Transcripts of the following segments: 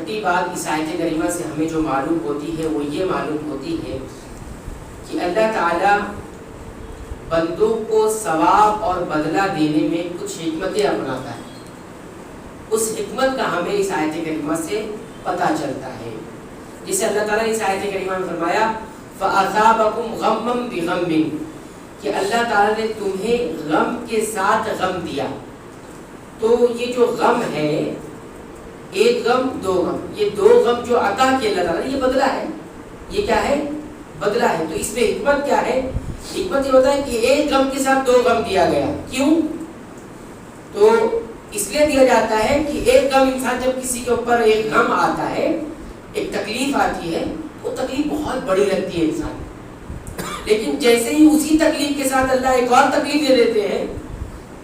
چھٹی بات اس آیت کریمہ سے ہمیں جو معلوم ہوتی ہے وہ یہ معلوم ہوتی ہے کہ اللہ تعالیٰ بندوں کو ثواب اور بدلہ دینے میں کچھ حکمتیں اپناتا ہے. اس حکمت کا ہمیں اس آیت کریمہ سے پتہ چلتا ہے. جسے اللہ تعالیٰ نے اس آیت کریمہ میں فرمایا فَأَثَابَكُمْ غَمًّا بِغَمٍّ کہ اللہ تعالیٰ نے تمہیں غم کے ساتھ غم دیا. تو یہ جو غم ہے، ایک غم دو غم، یہ دو غم جو عطا کیا اللہ تعالیٰ نے یہ بدلہ ہے. یہ کیا ہے؟ بدلہ ہے. تو اس میں حکمت کیا ہے؟ حکمت یہ ہوتا ہے کہ ایک غم کے ساتھ دو غم دیا گیا. کیوں؟ تو اس لیے دیا جاتا ہے کہ ایک غم انسان جب کسی کے اوپر ایک غم آتا ہے، ایک تکلیف آتی ہے، وہ تکلیف بہت بڑی لگتی ہے انسان. لیکن جیسے ہی اسی تکلیف کے ساتھ اللہ ایک اور تکلیف دے دیتے ہیں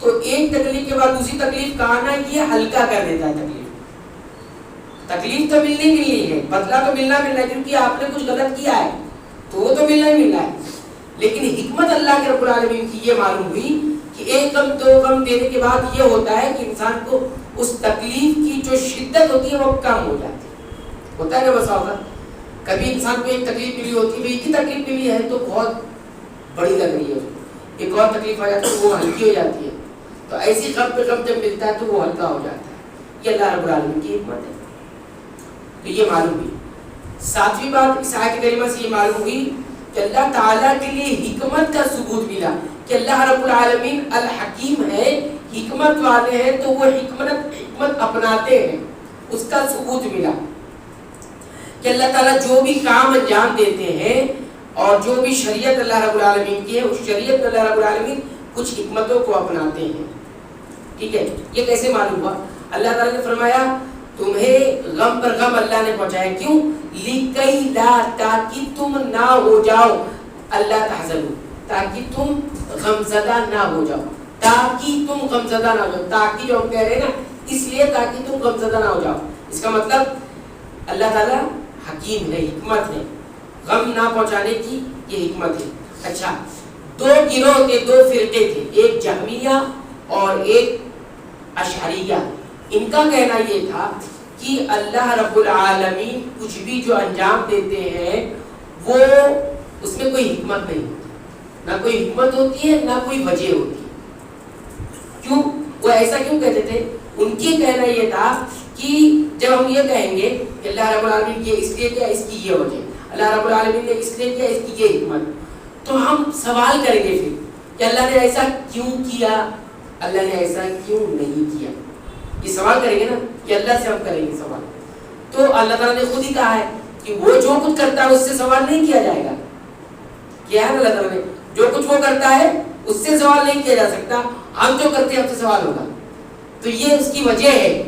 تو ایک تکلیف کے بعد دوسری تکلیف کا آنا یہ ہلکا کر دیتا ہے. تکلیف تو ملنی ہے، بدلہ تو ملنا ہے، کیونکہ آپ نے کچھ غلط کیا ہے تو وہ تو ملنا ہی ملنا ہے. لیکن حکمت اللہ کے رب العالمین کی یہ معلوم ہوئی کہ ایک غم دو غم دینے کے بعد یہ ہوتا ہے کہ انسان کو اس تکلیف کی جو شدت ہوتی ہے وہ کم ہو جاتی ہے. ہوتا ہے نا بسا ہوگا کبھی انسان کو ایک تکلیف ملی ہوتی ہے، ایک ہی تکلیف ملی ہے تو بہت بڑی لگ رہی ہے، ایک اور تکلیف آ جاتی ہے وہ ہلکی ہو جاتی ہے. تو ایسی غم پہ غم جب ملتا ہے تو وہ ہلکا ہو جاتا ہے. یہ اللہ رب العالمین کی حکمت ہے. تو یہ معلوم ہوئی. ساتویں بات اس آیت کریمہ سے یہ معلوم ہوئی کہ اللہ تعالیٰ کے لیے حکمت کا ثبوت ملا کہ اللہ رب العالمین الحکیم ہے، حکمت والے ہیں، تو وہ حکمت اپناتے ہیں. اس کا ثبوت ملا کہ اللہ تعالیٰ جو بھی کام انجام دیتے ہیں اور جو بھی شریعت اللہ رب العالمین کی ہے اس شریعت میں اللہ رب العالمین کچھ حکمتوں کو اپناتے ہیں. ٹھیک ہے، یہ کیسے معلوم ہوا؟ اللہ تعالیٰ نے فرمایا تمہیں غم پر غم اللہ نے پہنچایا. کیوں؟ لِكَيْ لَا تاکہ تم نہ ہو جاؤ، اللہ تحزنوا تاکہ تم غمزدہ نہ ہو جاؤ. تاکہ تم غمزدہ نہ ہو جاؤ، تاکہ جو ہم کہہ رہے ہیں نا اس لیے تاکہ تم غمزدہ نہ ہو جاؤ. اس کا مطلب اللہ تعالیٰ حکیم ہے، حکمت ہے، غم نہ پہنچانے کی یہ حکمت ہے. اچھا، دو گروہ تھے، دو فرقے تھے، ایک جہمیہ اور ایک اشعریہ. ان کا کہنا یہ تھا کہ اللہ رب العالمین کچھ بھی جو انجام دیتے ہیں وہ اس میں کوئی حکمت نہیں ہوتی، نہ کوئی حکمت ہوتی ہے نہ کوئی وجہ ہوتی ہے. کیوں؟ وہ ایسا کیوں کہتے تھے؟ ان کی کہنا یہ تھا کہ جب ہم یہ کہیں گے کہ اللہ رب العالمین یہ اس لیے کیا، اس کی یہ وجہ، اللہ رب العالمین نے اس لیے کیا، اس کی یہ حکمت، تو ہم سوال کریں گے پھر کہ اللہ نے ایسا کیوں کیا، اللہ نے ایسا کیوں نہیں کیا. یہ سوال کریں گے نا کہ اللہ سے ہم کریں گے سوال. تو اللہ تعالیٰ نے خود ہی کہا ہے کہ وہ جو کچھ کرتا ہے اس سے سوال نہیں کیا جائے گا. کیا ہے نا اللہ تعالیٰ نے جو کچھ وہ کرتا ہے اس سے سوال نہیں کیا جا سکتا، ہم جو کرتے ہیں ہم سے سوال ہوگا. تو یہ اس کی وجہ ہے.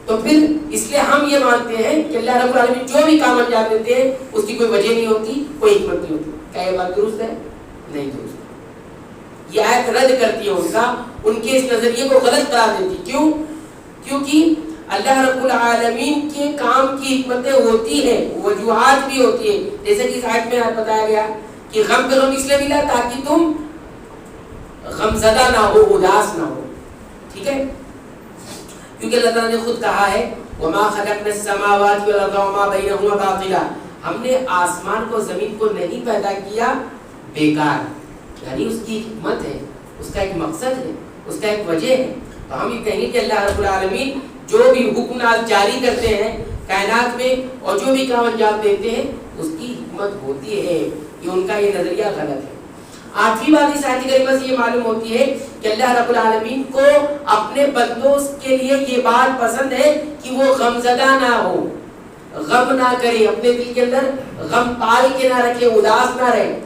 تو پھر اس لیے ہم یہ مانتے ہیں کہ اللہ رب العالمین جو بھی کام انجام دیتے ہیں اس کی کوئی وجہ نہیں ہوتی، کوئی حکمت نہیں ہوتی. کیا یہ بات درست ہے؟ نہیں درست. یہ آیت رد کرتی ہے ان کے اس نظریے کو غلط قرار دیتی. کیوں؟ کیونکہ اللہ رب العالمین کے کام کی حکمتیں ہوتی ہیں، وجوہات بھی ہوتی ہیں. جیسے کہ اس آیت میں بتایا گیا کہ غم پہ غم اس لیے ملا تاکہ تم غمزدہ نہ ہو، اداس نہ ہو. ٹھیک ہے، کیونکہ اللہ تعالیٰ نے خود کہا ہے وَمَا خَلَقْنَا السَّمَاوَاتِ وَالْأَرْضَ وَمَا بَيْنَهُمَا بَاطِلًا، ہم نے آسمان کو زمین کو نہیں پیدا کیا بیکار. یعنی اس کی حکمت ہے، اس کا ایک مقصد ہے، اس کا ایک وجہ ہے. تو ہم یہ کہیں گے کہ اللہ رب العالمین جو بھی حکم جاری کرتے ہیں کائنات میں اور جو بھی کام انجام دیتے ہیں اس کی حکمت ہوتی ہے. یہ ان کا یہ نظریہ غلط ہے. آٹھویں بات اس آیت کریمہ سے یہ معلوم ہوتی ہے کہ اللہ رب العالمین کو اپنے بندوں کے لیے یہ بات پسند ہے کہ وہ غمزدہ نہ ہو، غم نہ کرے، اپنے دل کے اندر غم پال کے نہ رکھے، اداس نہ رہے.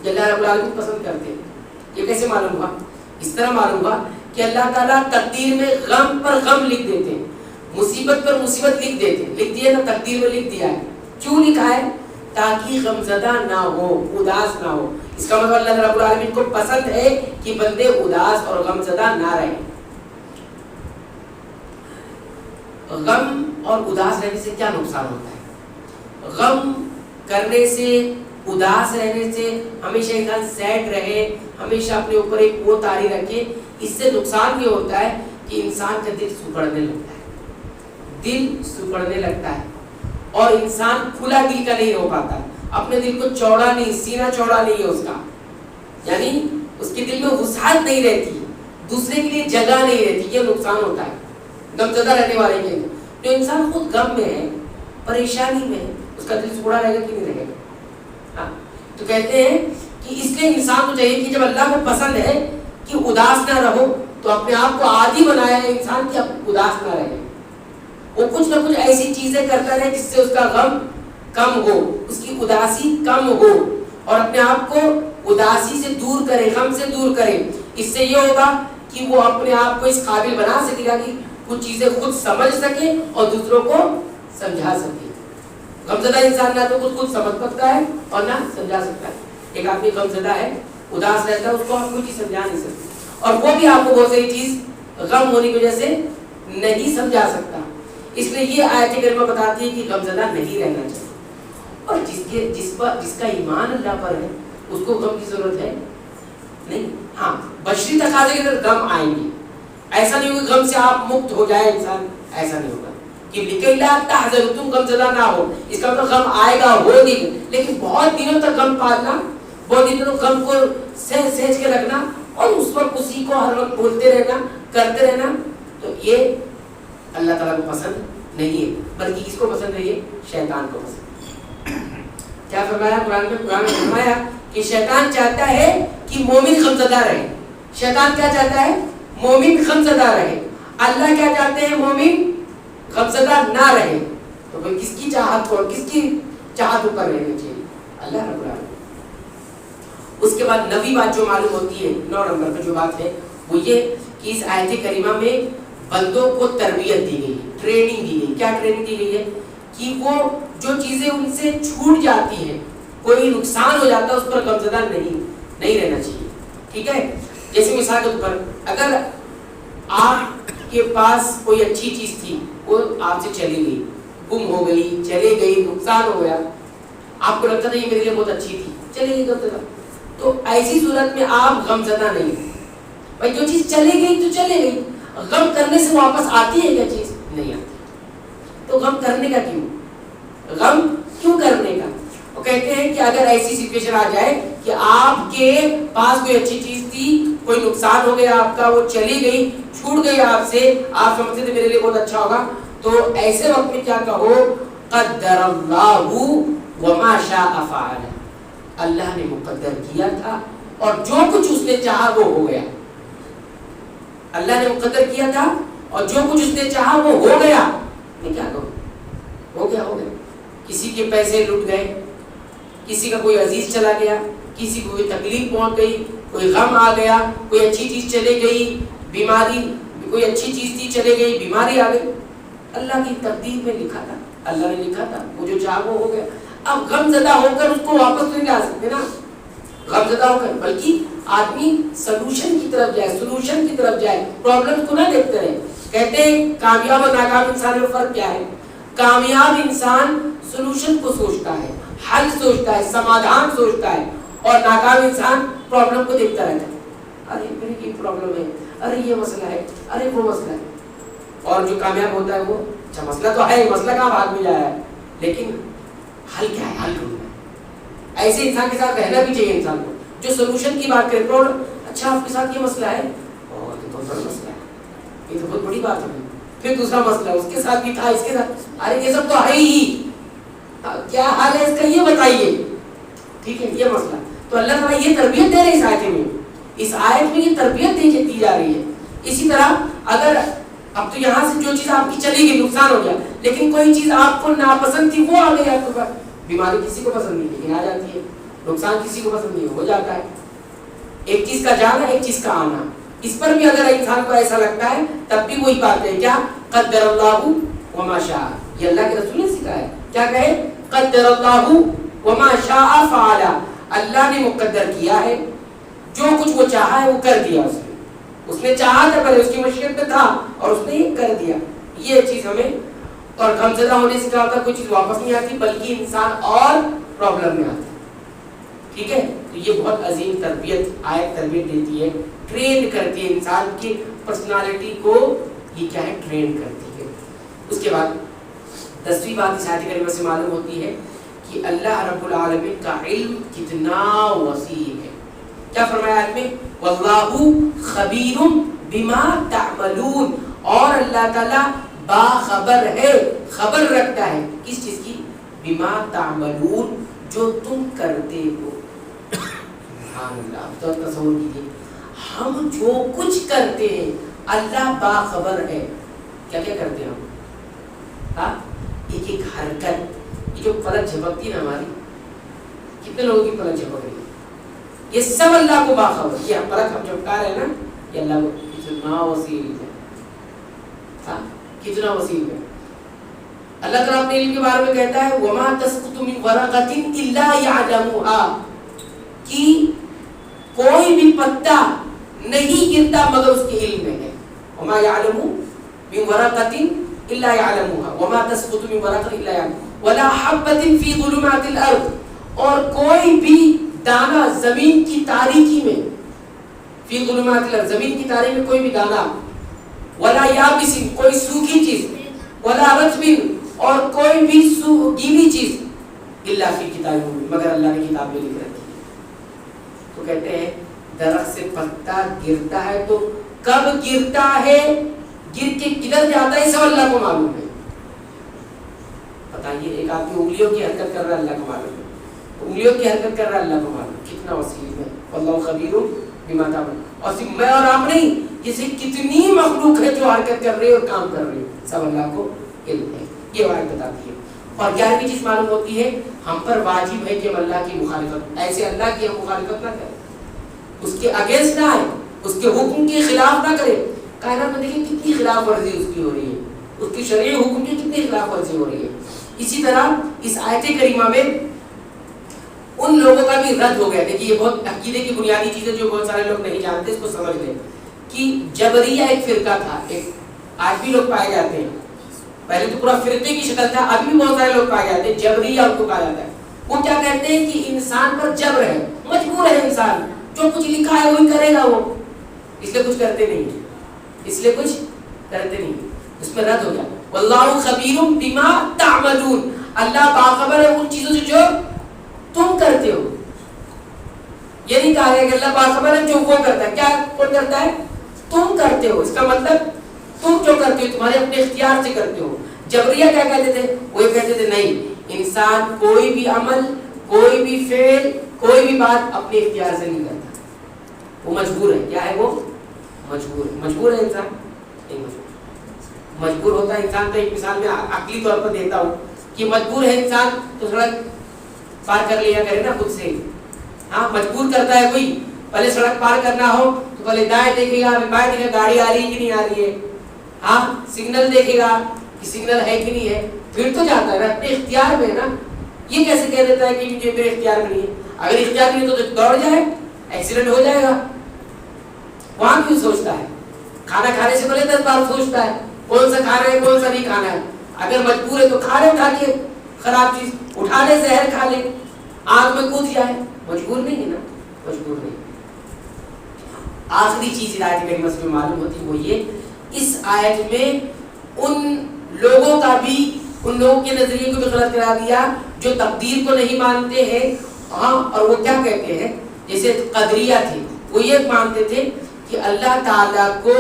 یہ اللہ رب العالمین پسند کرتے ہیں. یہ کیسے معلوم ہوا؟ اس طرح معلوم ہوا کہ اللہ تعالیٰ تقدیر میں غم پر غم لکھ دیتے ہیں، مصیبت پر مصیبت لکھ دیتے ہیں. لکھ دیا نا، تقدیر میں لکھ دیا ہے. کیوں لکھا ہے؟ تاکہ غمزدہ نہ ہو، اداس نہ ہو. اس کا مطلب اللہ رب العالمین کو پسند ہے کہ بندے اداس اور غمزدہ نہ رہیں. غم اور اداس رہنے سے کیا نقصان ہوتا ہے؟ غم کرنے سے، اداس رہنے سے، ہمیشہ انسان سیڈ رہے، ہمیشہ اپنے اوپر ایک وہ طاری رکھے، اس سے نقصان یہ ہوتا ہے کہ انسان کا دل سکڑنے لگتا ہے، دل سکڑنے لگتا ہے اور انسان کھلا دل کا نہیں ہو پاتا ہے، اپنے دل کو چوڑا نہیں، سینہ چوڑا نہیں ہے اس کا، یعنی اس کے دل میں وسعت نہیں رہتی، دوسرے کے لیے جگہ نہیں رہتی، یہ نقصان ہوتا ہے غم زدہ رہنے والے کے لیے۔ جو انسان خود غم میں ہے، پریشانی میں ہے، اس کا دل سکڑا رہے گا کہ نہیں رہے گا؟ تو کہتے ہیں کہ اس لیے انسان کو چاہیے کہ جب اللہ کو پسند ہے کہ اداس نہ رہو، تو اپنے آپ کو عادی بنایا ہے انسان کہ اب اداس نہ رہے، وہ کچھ نہ کچھ ایسی چیزیں کرتا رہے جس سے اس کا غم کم ہو، اس کی اداسی کم ہو، اور اپنے آپ کو اداسی سے دور کرے، غم سے دور کرے۔ اس سے یہ ہوگا کہ وہ اپنے آپ کو اس قابل بنا سکے گا کہ کچھ چیزیں خود سمجھ سکے اور دوسروں کو سمجھا سکے۔ غمزدہ انسان نہ تو خود سمجھ سکتا ہے اور نہ سمجھا سکتا ہے۔ ایک آدمی غمزدہ ہے، اداس رہتا ہے، اس کو آپ کچھ سمجھا نہیں سکتے، اور وہ بھی آپ کو بہت ساری چیز غم ہونے کی وجہ سے نہیں سمجھا سکتا۔ اس لیے یہ آیت کریمہ بتاتی ہے کہ غمزدہ نہیں رہنا چاہیے، اور جس کا ایمان اللہ پر ہے اس کو غم کی ضرورت ہے نہیں۔ ہاں، بشری تقاضے کے اندر غم آئیں گے، ایسا نہیں ہوگا غم سے آپ مکت ہو جائے انسان، ایسا نہیں ہوگا کہ لکھے لا تحزن، تم غم زدہ نہ ہو، اس کا مطلب غم آئے گا، ہوگی، لیکن بہت دنوں تک غم پالنا، بہت دنوں غم کو سہج کے رکھنا اور اس وقت اسی کو ہر وقت بولتے رہنا، کرتے رہنا، تو یہ اللہ تعالیٰ کو پسند نہیں ہے، بلکہ اس کو پسند ہے، یہ شیطان کو پسند۔ کیا فرمایا قرآن میں؟ قرآن میں فرمایا کہ شیطان چاہتا ہے کہ مومن غمزدہ رہے۔ شیطان کیا چاہتا ہے؟ مومن غمزدہ رہے۔ اللہ کیا چاہتے ہیں؟ مومن غمزدہ نہ رہے۔ تو بھئی کس کی چاہت کو، کس کی چاہت اوپر رہنی چاہیے؟ اللہ رب العالمین۔ اس کے بعد نویں بات جو معلوم ہوتی ہے، 9 نمبر پر جو بات ہے، وہ یہ کہ اس آیت کریمہ میں بندوں کو تربیت دی گئی، ٹریننگ دی گئی۔ کیا ٹریننگ دی گئی ہے؟ کہ وہ جو چیزیں ان سے چھوٹ جاتی ہیں، کوئی نقصان ہو جاتا ہے، اس پر غمزدہ نہیں رہنا چاہیے۔ ٹھیک ہے؟ جیسے مثال کے طور پر اگر آپ کے پاس کوئی اچھی چیز تھی، وہ آپ سے چلی گئی، گم ہو گئی، چلے گئی، نقصان ہو گیا، آپ کو لگتا تھا یہ میرے لیے بہت اچھی تھی، چلے گئی غمزدہ، تو ایسی صورت میں آپ غمزدہ نہیں ہیں۔ بھائی جو چیز چلے گئی تو چلے گئی، غم کرنے سے واپس آتی ہے کیا چیز؟ نہیں آتی، تو غم کرنے کا کیوں؟ غم کیوں کرنے کا؟ وہ کہتے ہیں کہ اگر ایسی سچویشن آ جائے کہ آپ کے پاس کوئی اچھی چیز تھی، کوئی نقصان ہو گیا آپ کا، وہ چلی گئی، چھوٹ گئی آپ سے، آپ سمجھتے تھے میرے لیے بہت اچھا ہوگا، تو ایسے وقت میں کیا کہو؟ قدر اللہ وما شاء فعل، اللہ نے مقدر کیا تھا اور جو کچھ اس نے چاہا وہ ہو گیا۔ اللہ نے مقدر کیا تھا اور جو کچھ اس نے چاہا وہ ہو گیا۔ میں کیا کہوں؟ ہو گیا، ہو گیا۔ کسی کے پیسے لٹ گئے، کسی کا کوئی عزیز چلا گیا، کسی کو کوئی تکلیف پہنچ گئی، کوئی غم آ گیا، کوئی اچھی چیز چلے گئی، بیماری، کوئی اچھی چیز تھی چلے گئی، بیماری آ گئی، اللہ کی تقدیر میں لکھا تھا، اللہ نے لکھا تھا، وہ جو چاہا وہ ہو گیا۔ اب غم زدہ ہو کر اس کو واپس نہیں لا سکتے نا، غم زدہ ہو کر، بلکہ آدمی سلوشن کی طرف جائے، سلوشن کی طرف جائے، پرابلم کو نہ دیکھتے رہے۔ کہتے ہیں کامیاب اور ناکام انسان میں فرق کیا ہے؟ کامیاب انسان سلوشن کو سوچتا ہے، حل سوچتا ہے، سمادھان سوچتا ہے، اور ناکام انسان پرابلم کو دیکھتا رہتا ہے، ارے میری یہ پرابلم ہے، ارے یہ مسئلہ ہے، ارے وہ مسئلہ ہے۔ اور جو کامیاب ہوتا ہے وہ اچھا مسئلہ تو ہے، مسئلہ کہاں بھاگ میں جایا ہے، لیکن حل کیا ہے؟ حل ڈھونڈنا ہے۔ ایسے انسان کے ساتھ رہنا بھی چاہیے انسان کو، جو سلوشن کی بات کرے، پرابلم، اچھا آپ کے ساتھ یہ مسئلہ ہے، اور یہ تو بڑا مسئلہ ہے، یہ تو بہت بڑی بات ہے۔ پھر دوسرا مسئلہ اس کے ساتھ بھی تھا، اس کے ساتھ، ارے یہ سب تو ہے ہی، کیا حال ہے اس کا یہ بتائیے۔ ٹھیک ہے، یہ مسئلہ، تو اللہ تعالیٰ یہ تربیت دے رہے ہیں اس آیت میں، اس آیت میں یہ تربیت دی جا رہی ہے۔ اسی طرح اگر اب تو یہاں سے جو چیز آپ کی چلی گئی، نقصان ہو گیا، لیکن کوئی چیز آپ کو ناپسند تھی وہ آ گئی آپ کے پاس، بیماری کسی کو پسند نہیں لیکن آ جاتی ہے، نقصان کسی کو پسند نہیں ہو جاتا ہے، ایک چیز کا جانا، ایک چیز کا آنا، اس پر بھی اگر انسان کو ایسا لگتا ہے تب بھی وہی بات ہے، کیا؟ قدر اللہ وما شاء، یہ اللہ کے رسول نے سکھایا ہے، کیا کہے؟ قدر اللہ وما شاء فعل، اللہ نے مقدر کیا ہے، جو کچھ وہ چاہا ہے وہ کر دیا، اس نے چاہا تھا، پہلے اس کی مشیت میں تھا اور اس نے یہ کر دیا۔ یہ چیز ہمیں، اور غمزدہ ہونے سے کیا ہوتا ہے؟ کوئی چیز واپس نہیں آتی بلکہ انسان اور پرابلم میں آتا ہے۔ ٹھیک ہے، تو یہ بہت عظیم تربیت، آیت تربیت دیتی ہے، ٹرین کرتی ہے انسان کی پرسنالٹی کو، یہ کیا ہے؟ ٹرین کرتی ہے۔ اس کے بعد 10ویں بات اس آیت کریمہ سے معلوم ہوتی ہے کہ اللہ رب العالمین کا علم کتنا وسیع ہے. کیا فرمایا آیت میں؟ واللہ خبیر بما تعملون، اور اللہ تعالیٰ باخبر ہے، خبر رکھتا ہے کس چیز کی؟ بما تعملون، جو تم کرتے ہو. سبحان اللہ. اب تو تصور کیجیے، ہم جو کچھ کرتے ہیں اللہ باخبر ہے. کیا کیا کرتے ہیں ہم؟ ہاں، ایک ایک حرکت، یہ جو پلک جھپکتی ہے نا ہماری، کتنے لوگوں کی پلک جھپک رہی ہے، یہ سب اللہ کو باخبر. یہ پلک ہم جھپکا رہے ہیں نا، یہ اللہ کو کتنا وسیع ہے، ہاں کتنا وسیع ہے. اللہ تعالیٰ اپنے علم کے بارے میں کہتا ہے وَمَا تَسْقُطُ مِنْ وَرَقَةٍ إِلَّا يَعْلَمُهَا، کہ کوئی بھی پتا نہیں گرتا مگر اس کے علم میں ہے. وَمَا يَعْلَمُ مِنْ وَرَقَةٍ إِلَّا يَعْلَمُهَا وَمَا تَسْقُطُ مِنْ وَرَقَةٍ إِلَّا يَعْلَمُهَا وَلَا حَبَّةٍ فِي ظُلُمَاتِ الْأَرْضِ، اور کوئی بھی دانا زمین کی تاریکی میں، فی ظلمات الارض، زمین کی تاریکی میں کوئی بھی دانا، ولا یابس، کوئی سوکھی چیز، ولا رطب، اور کوئی بھی گیلی چیز، الا فی کتاب مبین، مگر اللہ نے کتاب میں لکھ رکھی ہے. تو کہتے ہیں درخت سے پتا گرتا ہے تو کب گرتا ہے، گر کے کدھر جاتا ہے، سب اللہ کو معلوم ہے. بتائیے، ایک آدمی انگلیوں کی حرکت کر رہا ہے، اللہ کو معلوم ہے. انگلیوں کی حرکت کر رہا ہے، اللہ کو معلوم. کتنا وسیع ہے. واللہ خبیر بما تعملون. اور صرف میں اور آپ نہیں، جیسے کتنی مخلوق ہے جو حرکت کر رہی ہے اور کام کر رہی ہے، سب اللہ کو علم ہے. یہ آیت بتاتی ہے. اور 11ویں چیز معلوم ہوتی ہے، ہم پر واجب ہے کہ ہم اللہ کی مخالفت، ایسے اللہ کی ہم مخالفت نہ کریں، اس کے اگینسٹ نہ آئے، اس کے حکم کے خلاف نہ کریں. کائنات میں دیکھیں کتنی خلاف ورزی اس کی ہو رہی ہے، اس کی شرعی حکم کی کتنی خلاف ورزی ہو رہی ہے. اسی طرح اس آیت کریمہ میں ان لوگوں کا بھی رد ہو گیا. دیکھیے، یہ بہت عقیدے کی بنیادی چیزیں جو بہت سارے لوگ نہیں جانتے، اس کو سمجھ لیں کہ جبریہ ایک فرقہ تھا، ایک آج بھی لوگ پائے جاتے ہیں. پہلے تو پورا فرقے کی شکل تھا، ابھی بھی بہت سارے لوگ پائے جاتے ہیں، جبریہ ان کو کہا جاتا ہے. وہ کیا کہتے ہیں کہ انسان پر جبر ہے، مجبور ہے انسان، جو کچھ لکھا ہے وہی کرے گا، وہ اس لیے کچھ کرتے نہیں ہیں، اس لیے کچھ کرتے نہیں. اس میں رد ہو گیا. واللہ خبیر بما تعملون، اللہ باخبر ہے ان چیزوں سے جو تم کرتے ہو. یہ نہیں کہا گیا کہ اللہ باخبر ہے جو وہ کرتا ہے. کیا کون کرتا ہے؟ تم کرتے ہو. اس کا مطلب تم جو کرتے ہو تمہارے اپنے اختیار سے کرتے ہو. جبریہ کیا کہتے تھے؟ وہ یہ کہتے تھے نہیں، انسان کوئی بھی عمل، کوئی بھی فعل، کوئی بھی بات اپنے اختیار سے نہیں کرتا، وہ مجبور ہے. کیا ہے وہ؟ مجبور ہے. مجبور ہے انسان؟ نہیں مجبور. مجبور ہوتا ہے انسان. تو ایک مثال میں عقلی طور پر دیتا ہوں کہ مجبور ہے انسان تو سڑک پار کر لیا کرے نا خود سے. ہاں، مجبور کرتا ہے کوئی، پہلے سڑک پار کرنا ہو تو پہلے دائیں دیکھے گا، بائیں دیکھے گا گاڑی آ رہی ہے کہ نہیں آ رہی ہے. ہاں، سگنل دیکھے گا کہ سگنل ہے کہ نہیں ہے، پھر تو جاتا ہے. اپنے اختیار میں ہے نا. یہ کیسے کہہ دیتا ہے کہ مجھے میرے اختیار میں نہیں ہے؟ اگر اختیار نہیں ہے تو دوڑ جائے، ایکسیڈنٹ ہو جائے گا. وہاں کیوں سوچتا ہے؟ کھانا کھانے سے پہلے 10 بار سوچتا ہے کون سا کھانا ہے کون سا نہیں کھانا ہے. اگر مجبور ہے تو کھا لے، اٹھا کے خراب چیز اٹھا لے، زہر کھا لے، آگ میں کود جائے. مجبور نہیں ہے نا، مجبور نہیں. آخری چیز آیت کریمہ سے معلوم ہوتی وہ یہ، اس آیت میں ان لوگوں کا بھی، ان لوگوں کے نظریے کو بھی غلط کرا دیا جو تقدیر کو نہیں مانتے ہیں. ہاں، اور وہ کیا کہتے ہیں، جیسے قدریہ تھے، وہ یہ مانتے تھے کہ اللہ تعالیٰ کو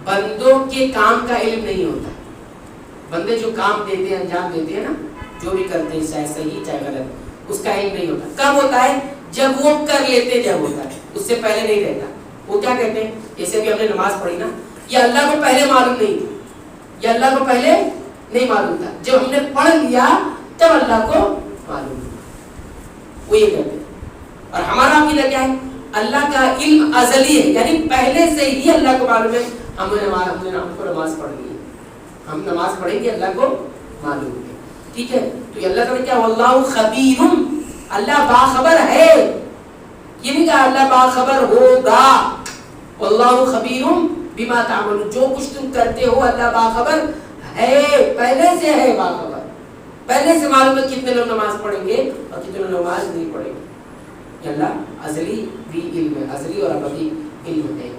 بندوں کے کام کا علم نہیں ہوتا. بندے جو کام دیتے ہیں، انجام دیتے ہیں نا، جو بھی کرتے ہیں چاہے صحیح چاہے غلط، اس کا علم نہیں ہوتا. کب ہوتا ہے؟ جب وہ کر لیتے جب ہوتا ہے، اس سے پہلے نہیں رہتا. وہ کیا کہتے ہیں، جیسے بھی ہم نے نماز پڑھی نا، یہ اللہ کو پہلے معلوم نہیں تھا، یہ اللہ کو پہلے نہیں معلوم تھا، جب ہم نے پڑھ لیا تب اللہ کو معلوم تھا. وہ یہ کہتے ہیں. اور ہمارا عقیدہ کیا ہے؟ اللہ کا علم ازلی ہے، یعنی پہلے سے ہی اللہ کو معلوم ہے. ہم کو نماز پڑھنی ہے، ہم نماز پڑھیں گے، اللہ کو معلوم ہے. ٹھیک ہے. تو یہ اللہ تعالیٰ کیا، واللہ خبیر، اللہ باخبر ہے. یہ نہیں کہا اللہ باخبر ہوگا. واللہ خبیر بما تعملون، جو کچھ تم کرتے ہو اللہ باخبر ہے، پہلے سے ہے باخبر. پہلے سے معلوم ہے کتنے لوگ نماز پڑھیں گے اور کتنے لوگ نماز نہیں پڑھیں گے. یہ اللہ ازلی بھی علم ہے، ازلی اور ابدی علم ہے.